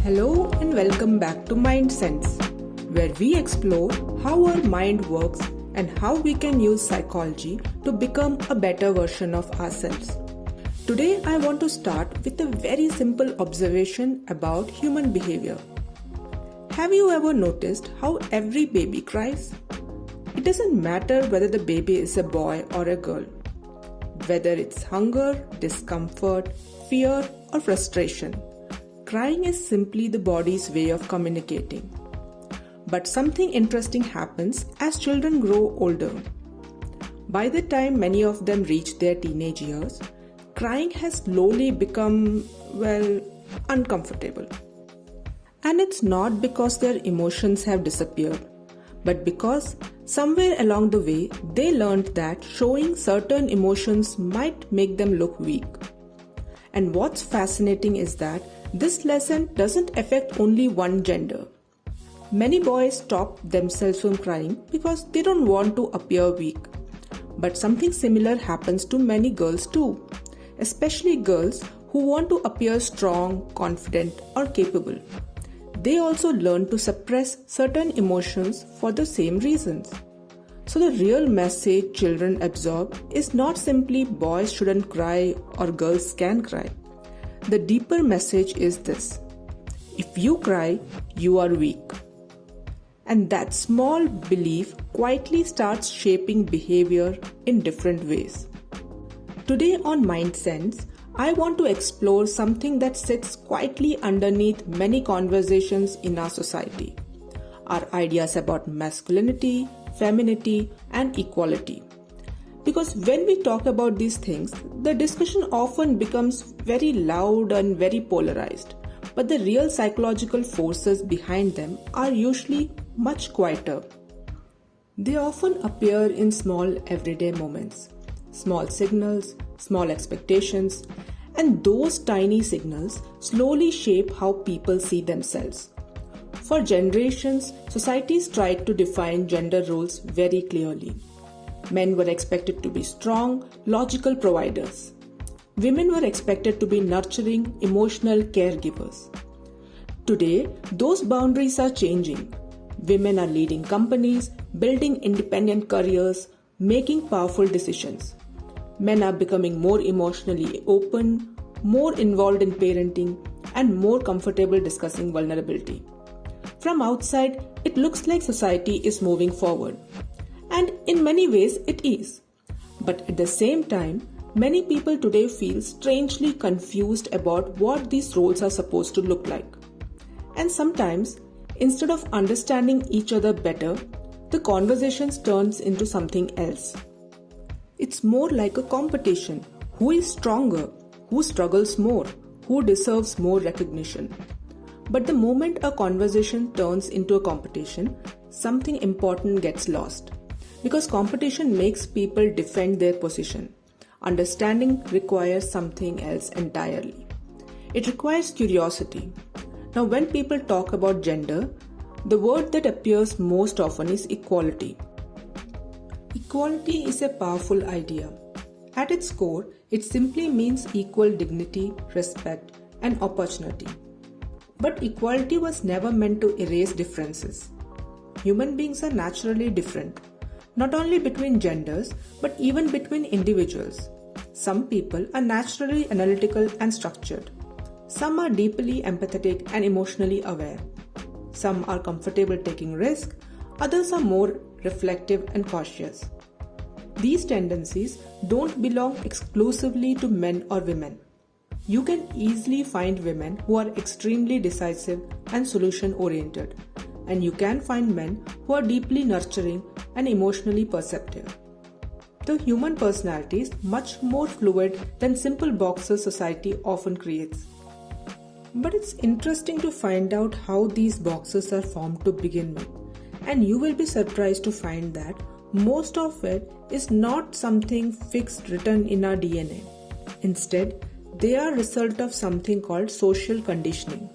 Hello and welcome back to MindSense, where we explore how our mind works and how we can use psychology to become a better version of ourselves. Today I want to start with a very simple observation about human behavior. Have you ever noticed how every baby cries? It doesn't matter whether the baby is a boy or a girl, whether it's hunger, discomfort, fear, or frustration. Crying is simply the body's way of communicating. But something interesting happens as children grow older. By the time many of them reach their teenage years, crying has slowly become, uncomfortable. And it's not because their emotions have disappeared, but because somewhere along the way they learned that showing certain emotions might make them look weak. And what's fascinating is that this lesson doesn't affect only one gender. Many boys stop themselves from crying because they don't want to appear weak. But something similar happens to many girls too, especially girls who want to appear strong, confident, or capable. They also learn to suppress certain emotions for the same reasons. So the real message children absorb is not simply boys shouldn't cry or girls can cry. The deeper message is this: if you cry, you are weak. And that small belief quietly starts shaping behavior in different ways. Today on MindSense, I want to explore something that sits quietly underneath many conversations in our society. Our ideas about masculinity, femininity, and equality. Because when we talk about these things, the discussion often becomes very loud and very polarized. But the real psychological forces behind them are usually much quieter. They often appear in small everyday moments, small signals, small expectations, and those tiny signals slowly shape how people see themselves. For generations, societies tried to define gender roles very clearly. Men were expected to be strong, logical providers. Women were expected to be nurturing, emotional caregivers. Today, those boundaries are changing. Women are leading companies, building independent careers, making powerful decisions. Men are becoming more emotionally open, more involved in parenting, and more comfortable discussing vulnerability. From outside, it looks like society is moving forward. And in many ways, it is. But at the same time, many people today feel strangely confused about what these roles are supposed to look like. And sometimes, instead of understanding each other better, the conversation turns into something else. It's more like a competition. Who is stronger? Who struggles more? Who deserves more recognition? But the moment a conversation turns into a competition, something important gets lost. Because competition makes people defend their position. Understanding requires something else entirely. It requires curiosity. Now, when people talk about gender, the word that appears most often is equality. Equality is a powerful idea. At its core, it simply means equal dignity, respect, and opportunity. But equality was never meant to erase differences. Human beings are naturally different. Not only between genders, but even between individuals. Some people are naturally analytical and structured. Some are deeply empathetic and emotionally aware. Some are comfortable taking risks, others are more reflective and cautious. These tendencies don't belong exclusively to men or women. You can easily find women who are extremely decisive and solution-oriented, and you can find men who are deeply nurturing and emotionally perceptive. The human personality is much more fluid than simple boxes society often creates. But it's interesting to find out how these boxes are formed to begin with, and you will be surprised to find that most of it is not something fixed written in our DNA. Instead, they are a result of something called social conditioning.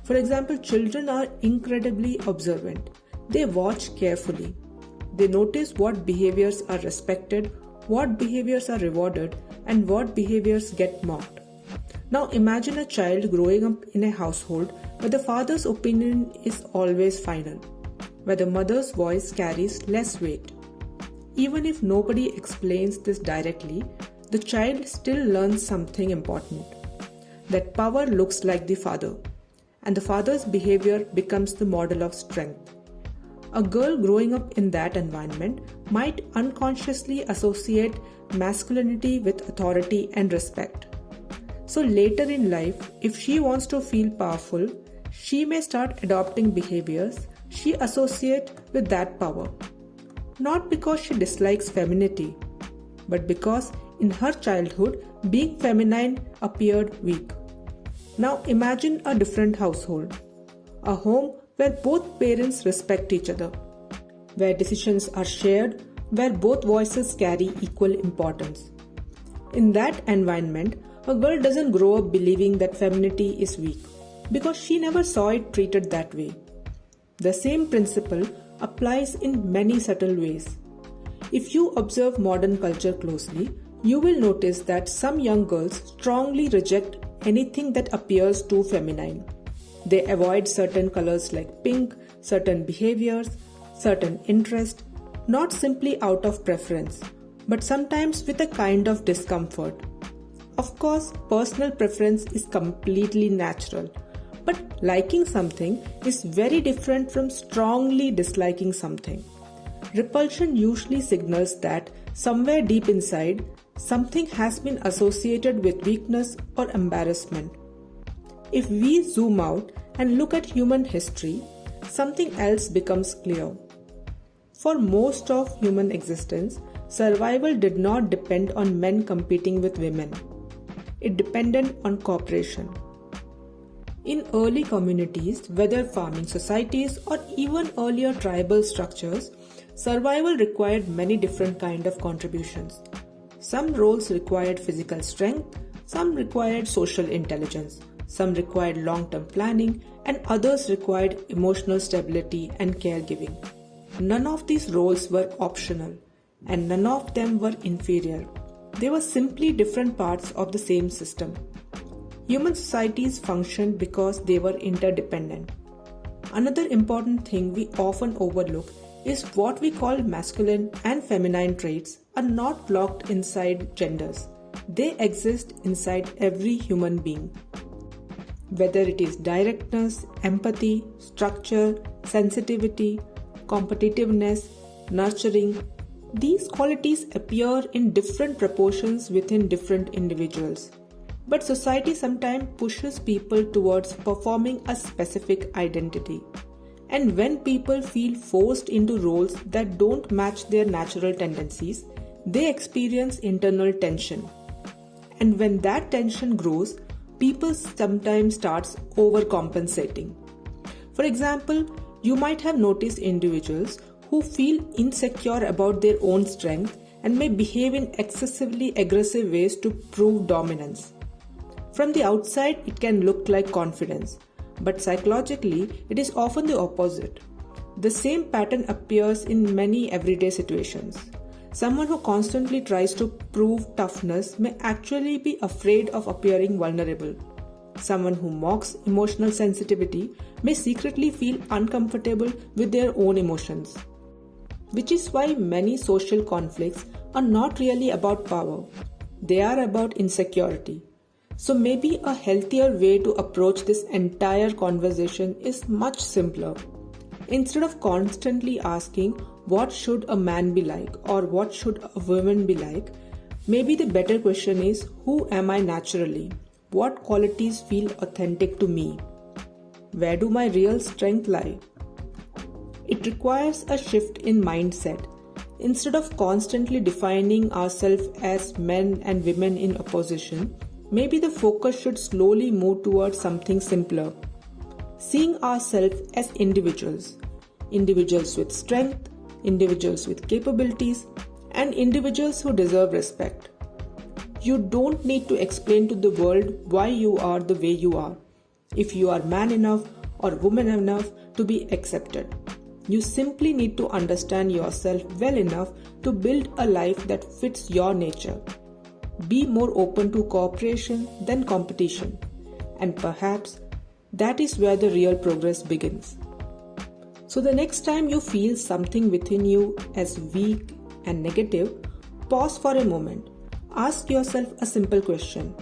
For example, children are incredibly observant. They watch carefully. They notice what behaviors are respected, what behaviors are rewarded, and what behaviors get mocked. Now imagine a child growing up in a household where the father's opinion is always final, where the mother's voice carries less weight. Even if nobody explains this directly, the child still learns something important. That power looks like the father, and the father's behavior becomes the model of strength. A girl growing up in that environment might unconsciously associate masculinity with authority and respect. So later in life, if she wants to feel powerful, she may start adopting behaviors she associates with that power. Not because she dislikes femininity, but because in her childhood, being feminine appeared weak. Now imagine a different household, a home where both parents respect each other, where decisions are shared, where both voices carry equal importance. In that environment, a girl doesn't grow up believing that femininity is weak because she never saw it treated that way. The same principle applies in many subtle ways. If you observe modern culture closely, you will notice that some young girls strongly reject anything that appears too feminine. They avoid certain colors like pink, certain behaviors, certain interests, not simply out of preference, but sometimes with a kind of discomfort. Of course, personal preference is completely natural, but liking something is very different from strongly disliking something. Repulsion usually signals that somewhere deep inside, something has been associated with weakness or embarrassment. If we zoom out and look at human history, something else becomes clear. For most of human existence, survival did not depend on men competing with women. It depended on cooperation. In early communities, whether farming societies or even earlier tribal structures, survival required many different kinds of contributions. Some roles required physical strength, some required social intelligence, some required long-term planning, and others required emotional stability and caregiving. None of these roles were optional, and none of them were inferior. They were simply different parts of the same system. Human societies functioned because they were interdependent. Another important thing we often overlook is what we call masculine and feminine traits are not locked inside genders. They exist inside every human being. Whether it is directness, empathy, structure, sensitivity, competitiveness, nurturing, these qualities appear in different proportions within different individuals. But society sometimes pushes people towards performing a specific identity. And when people feel forced into roles that don't match their natural tendencies, they experience internal tension. And when that tension grows, people sometimes start overcompensating. For example, you might have noticed individuals who feel insecure about their own strength and may behave in excessively aggressive ways to prove dominance. From the outside, it can look like confidence, but psychologically, it is often the opposite. The same pattern appears in many everyday situations. Someone who constantly tries to prove toughness may actually be afraid of appearing vulnerable. Someone who mocks emotional sensitivity may secretly feel uncomfortable with their own emotions. Which is why many social conflicts are not really about power. They are about insecurity. So maybe a healthier way to approach this entire conversation is much simpler. Instead of constantly asking what should a man be like or what should a woman be like, maybe the better question is, who am I naturally? What qualities feel authentic to me? Where do my real strengths lie? It requires a shift in mindset. Instead of constantly defining ourselves as men and women in opposition, maybe the focus should slowly move towards something simpler. Seeing ourselves as individuals. Individuals with strength, individuals with capabilities, and individuals who deserve respect. You don't need to explain to the world why you are the way you are, if you are man enough or woman enough to be accepted. You simply need to understand yourself well enough to build a life that fits your nature. be more open to cooperation than competition. And perhaps that is where the real progress begins. So the next time you feel something within you as weak and negative, pause for a moment. Ask yourself a simple question.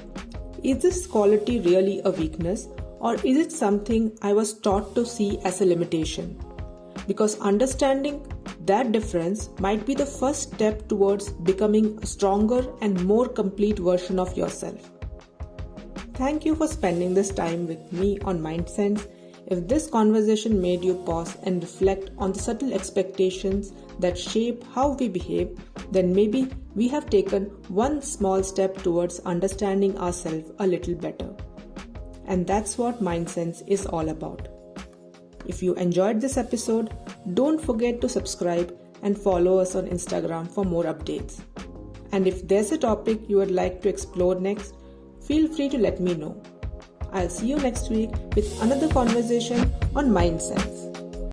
Is this quality really a weakness, or is it something I was taught to see as a limitation? Because understanding that difference might be the first step towards becoming a stronger and more complete version of yourself. Thank you for spending this time with me on MindSense. If this conversation made you pause and reflect on the subtle expectations that shape how we behave, then maybe we have taken one small step towards understanding ourselves a little better. And that's what MindSense is all about. If you enjoyed this episode, don't forget to subscribe and follow us on Instagram for more updates. And if there's a topic you would like to explore next, feel free to let me know. I'll see you next week with another conversation on MindSense.